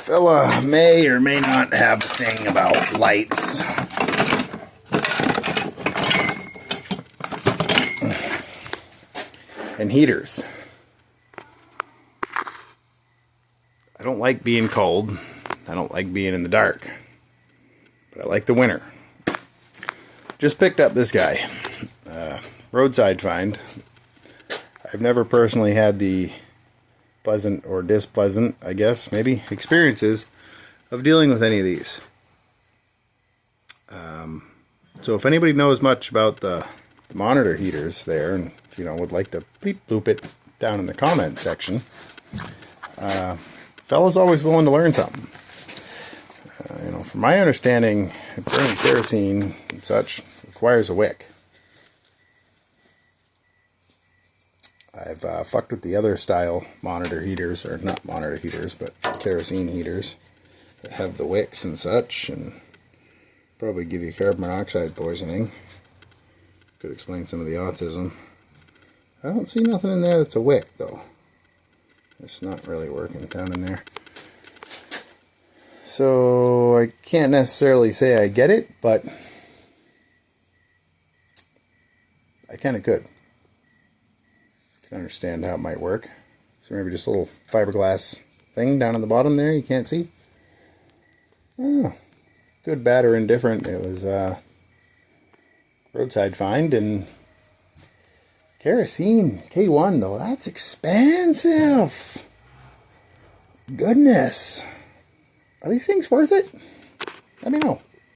Fella may or may not have a thing about lights. And heaters. I don't like being cold. I don't like being in the dark. But I like the winter. Just picked up this guy. Roadside find. I've never personally had the pleasant or displeasant, I guess, maybe, experiences of dealing with any of these. So if anybody knows much about the monitor heaters there, and would like to bleep bloop it down in the comment section, fella's always willing to learn something. From my understanding, burning kerosene and such requires a wick. I've fucked with the other style monitor heaters, or not monitor heaters, but kerosene heaters that have the wicks and such, and probably give you carbon monoxide poisoning. Could explain some of the autism. I don't see nothing in there that's a wick, though. It's not really working down in there. So I can't necessarily say I get it, but I kind of could. I can understand how it might work. So maybe just a little fiberglass thing down on the bottom there you can't see. Oh, good, bad, or indifferent. It was roadside find, and kerosene K1 though, that's expensive. Goodness. Are these things worth it? Let me know.